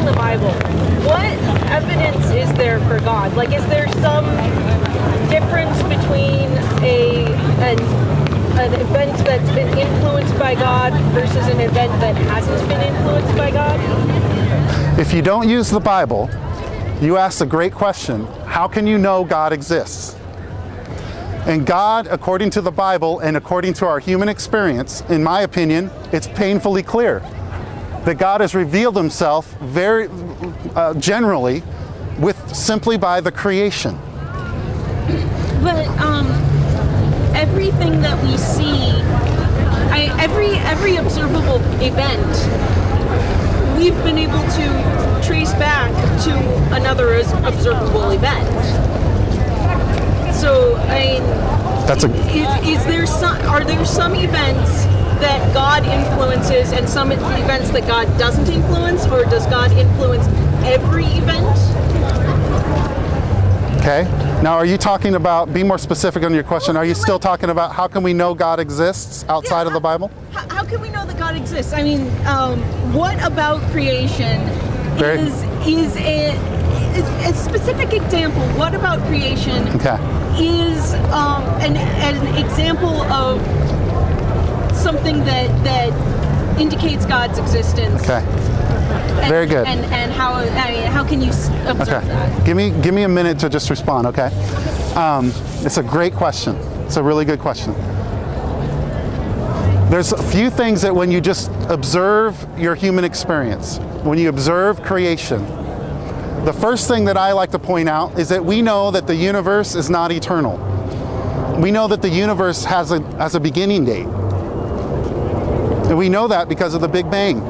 reading the Bible, what evidence is there for God? Like, is there some difference between an event that's been influenced by God versus an event that hasn't been influenced by God? If you don't use the Bible, you ask a great question: how can you know God exists? And God, according to the Bible and according to our human experience, in my opinion, it's painfully clear that God has revealed himself very generally simply by the creation. But everything that we see, every observable event, we've been able to trace back to another observable event. So, are there some events that God influences and some events that God doesn't influence, or does God influence every event? Okay. Now, are you talking about, be more specific on your question, are you still talking about how can we know God exists outside of the Bible? How can we know that God exists? I mean, what about creation is a specific example? What about creation is an example of something that indicates God's existence? Okay. Very good. And how can you observe that? Give me a minute to just respond, okay? It's a great question. It's a really good question. There's a few things that when you just observe your human experience, when you observe creation, the first thing that I like to point out is that we know that the universe is not eternal. We know that the universe has a beginning date. And we know that because of the Big Bang.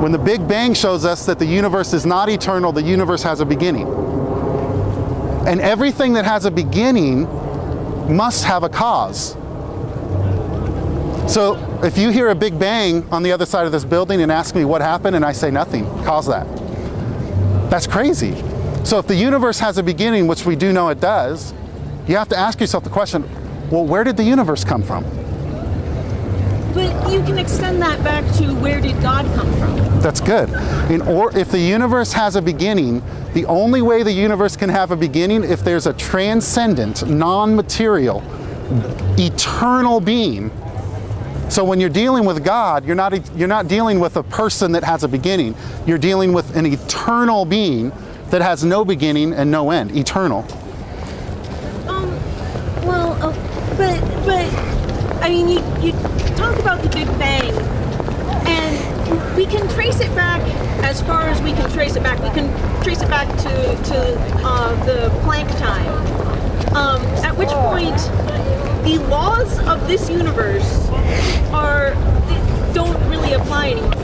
When the Big Bang shows us that the universe is not eternal, the universe has a beginning. And everything that has a beginning must have a cause. So if you hear a Big Bang on the other side of this building and ask me what happened, and I say nothing, cause that. That's crazy. So if the universe has a beginning, which we do know it does, you have to ask yourself the question, well, where did the universe come from? But you can extend that back to where did God come from? That's good. If the universe has a beginning, the only way the universe can have a beginning if there's a transcendent, non-material, eternal being. So when you're dealing with God, you're not dealing with a person that has a beginning. You're dealing with an eternal being that has no beginning and no end, eternal. But I mean, you talk about the Big Bang, and we can trace it back as far as we can trace it back. We can trace it back to the Planck time, at which point the laws of this universe don't really apply anymore.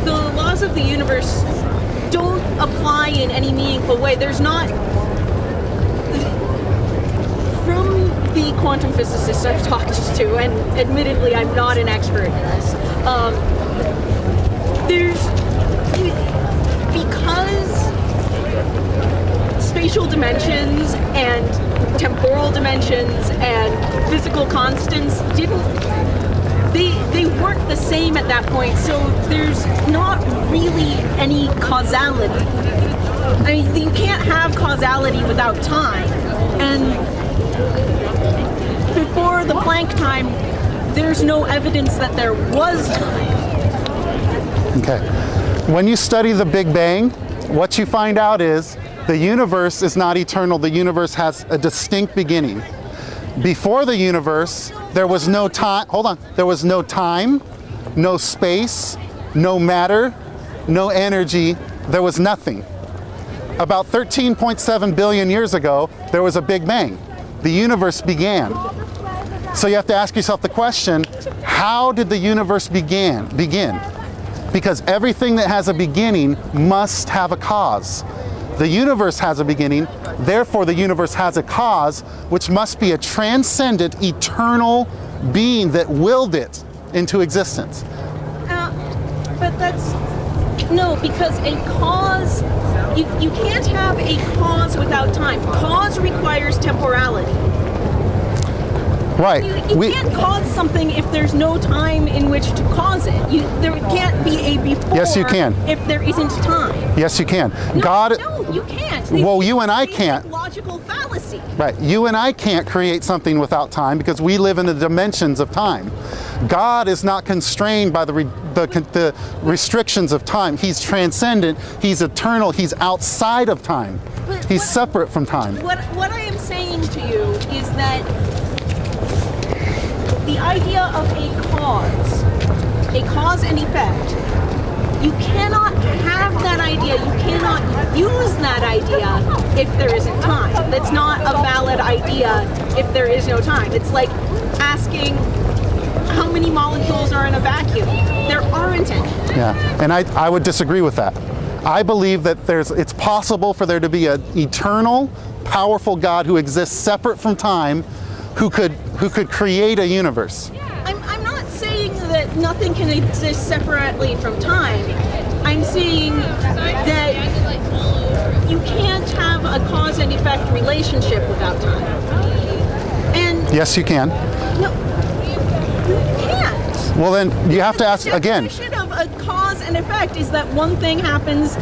The laws of the universe don't apply in any meaningful way. There's not, from the quantum physicists I've talked to, and admittedly I'm not an expert in this, because spatial dimensions and temporal dimensions and physical constants they weren't the same at that point, so there's not really any causality. I mean, you can't have causality without time, and before the Planck time, there's no evidence that there was time. Okay. When you study the Big Bang, what you find out is the universe is not eternal. The universe has a distinct beginning. Before the universe, there was no time. Hold on. There was no time, no space, no matter, no energy. There was nothing. About 13.7 billion years ago, there was a Big Bang. The universe began. So you have to ask yourself the question, how did the universe begin? Because everything that has a beginning must have a cause. The universe has a beginning, therefore the universe has a cause, which must be a transcendent, eternal being that willed it into existence. But that's, no, because a cause, you can't have a cause without time. Cause requires temporality. Right. You can't cause something if there's no time in which to cause it. There can't be a before. Yes, you can. If there isn't time. Yes, you can. No, God. No, you can't. Well, you and I It's a can't. logical fallacy. Right. You and I can't create something without time because we live in the dimensions of time. God is not constrained by the restrictions of time. He's transcendent. He's eternal. He's outside of time. But He's separate from time. What I am saying to you is that the idea of a cause and effect, you cannot have that idea, you cannot use that idea if there isn't time. That's not a valid idea if there is no time. It's like asking how many molecules are in a vacuum. There aren't any. Yeah, and I would disagree with that. I believe that it's possible for there to be an eternal, powerful God who exists separate from time, who could create a universe. I'm not saying that nothing can exist separately from time. I'm saying that you can't have a cause and effect relationship without time. And Yes, you can. no, you can't. Well, then you have to ask again. The definition of a cause and effect is that one thing happens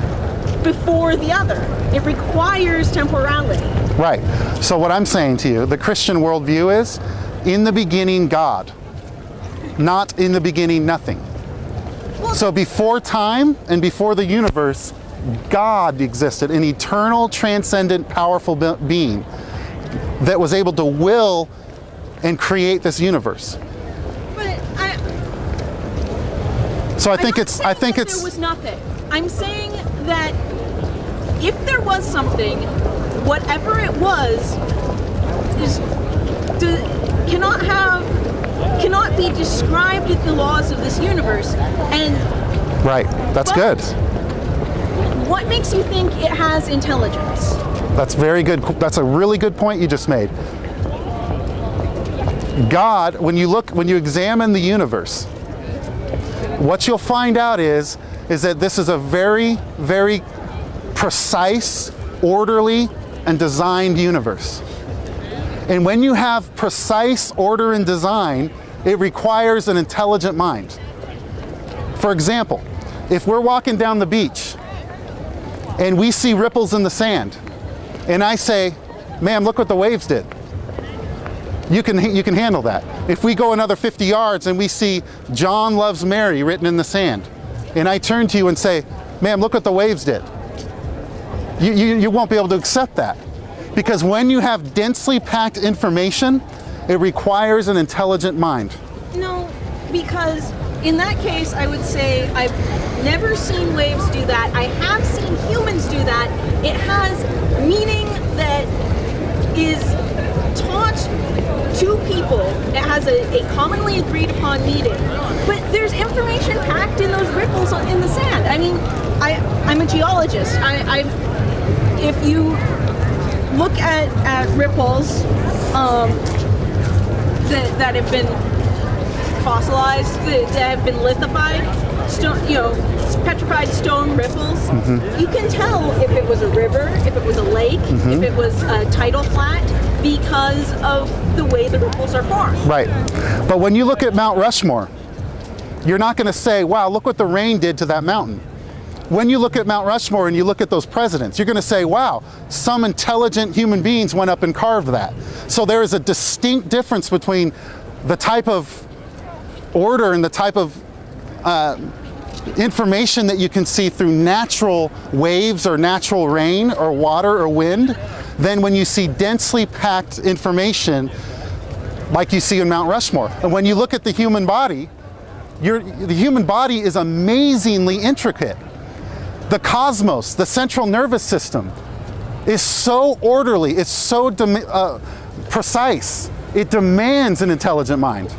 before the other. It requires temporality. Right. So what I'm saying to you, the Christian worldview is, in the beginning, God. Not in the beginning, nothing. So before time and before the universe, God existed, an eternal, transcendent, powerful being that was able to will and create this universe. But So I think I'm not it's, saying I think that it's, there was nothing. I'm saying that if there was something, whatever it was, cannot be described with the laws of this universe. And right. That's But- good. what makes you think it has intelligence? That's very good. That's a really good point you just made. God, when you examine the universe, what you'll find out is that this is a very, very precise, orderly, and designed universe. And when you have precise order and design, it requires an intelligent mind. For example, if we're walking down the beach and we see ripples in the sand, and I say, ma'am, look what the waves did. You can handle that. If we go another 50 yards and we see John loves Mary written in the sand, and I turn to you and say, ma'am, look what the waves did. You won't be able to accept that. Because when you have densely packed information, it requires an intelligent mind. No, because in that case, I would say I've never seen waves do that. I have seen humans do that. It has meaning that is taught to people. It has a commonly agreed upon meaning. But there's information packed in those ripples in the sand. I mean, I'm a geologist. If you look at ripples that have been fossilized, that have been lithified, petrified stone ripples, you can tell if it was a river, if it was a lake, if it was a tidal flat, because of the way the ripples are formed. Right. But when you look at Mount Rushmore, you're not going to say, wow, look what the rain did to that mountain. When you look at Mount Rushmore and you look at those presidents, you're going to say, wow, some intelligent human beings went up and carved that. So there is a distinct difference between the type of order and the type of information that you can see through natural waves or natural rain or water or wind than when you see densely packed information like you see in Mount Rushmore. And when you look at the human body, the human body is amazingly intricate. The cosmos, the central nervous system, is so orderly, it's so precise. It demands an intelligent mind.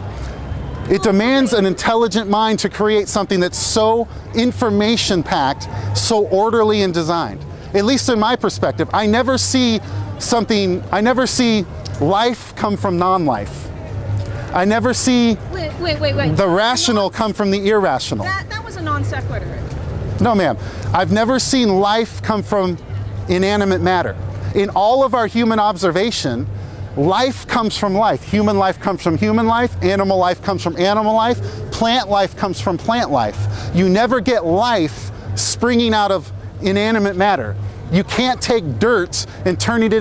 It demands an intelligent mind to create something that's so information-packed, so orderly and designed. At least in my perspective, I never see life come from non-life. I never see Wait. the rational come from the irrational. That was a non sequitur. No, ma'am. I've never seen life come from inanimate matter. In all of our human observation, Life comes from life. Human life comes from human life. Animal life comes from animal life. Plant life comes from plant life. You never get life springing out of inanimate matter. You can't take dirt and turn it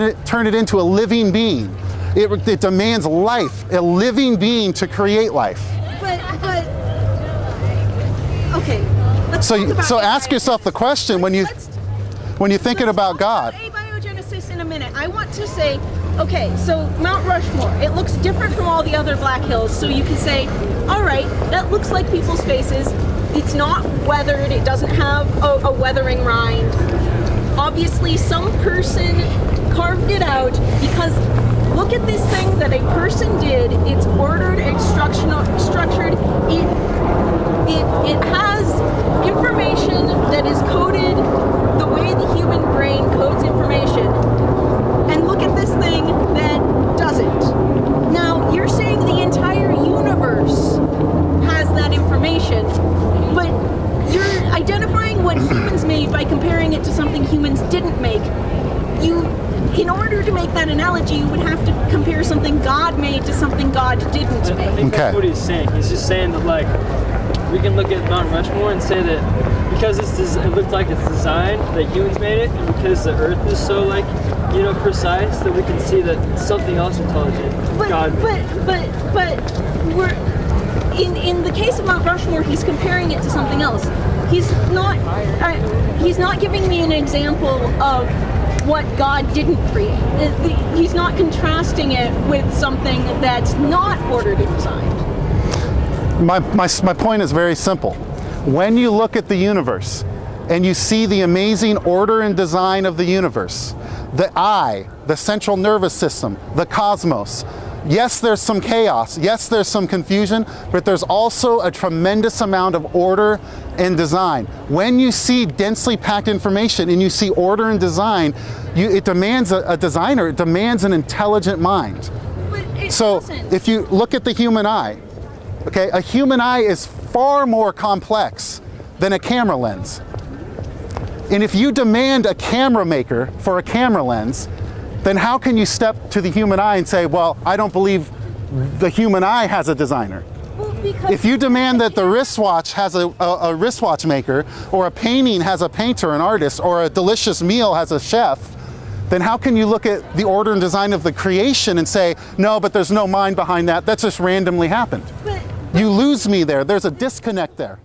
into a living being. It demands life, a living being, to create life. But okay. Let's talk about So ask yourself the question when you're thinking about God. Abiogenesis in a minute. I want to say, okay, so Mount Rushmore, it looks different from all the other Black Hills, so you can say, all right, that looks like people's faces. It's not weathered, it doesn't have a weathering rind. Obviously, some person carved it out, because look at this thing that a person did. It's ordered, it's structured. It has information that is coded the way the human brain codes information. And look at this thing that doesn't. Now, you're saying the entire universe has that information, but you're identifying what humans made by comparing it to something humans didn't make. In order to make that analogy, you would have to compare something God made to something God didn't make. I think that's what he's saying. He's just saying that, like, we can look at Mount Rushmore and say that because it looked like it's designed, that humans made it, and because the Earth is so, like, you know, precise, that we can see that something else intelligent, God made. But we're in the case of Mount Rushmore, he's comparing it to something else. He's not giving me an example of what God didn't create. He's not contrasting it with something that's not ordered and designed. My point is very simple. When you look at the universe and you see the amazing order and design of the universe, the eye, the central nervous system, the cosmos, yes, there's some chaos, yes, there's some confusion, but there's also a tremendous amount of order and design. When you see densely packed information and you see order and design, it demands a designer, it demands an intelligent mind. But it So doesn't. if you look at the human eye, okay, a human eye is far more complex than a camera lens. And if you demand a camera maker for a camera lens, then how can you step to the human eye and say, well, I don't believe the human eye has a designer? Well, because If you demand that the wristwatch has a wristwatch maker, or a painting has a painter, an artist, or a delicious meal has a chef, then how can you look at the order and design of the creation and say, no, but there's no mind behind that, that just randomly happened? but You lose me there. There's a disconnect there.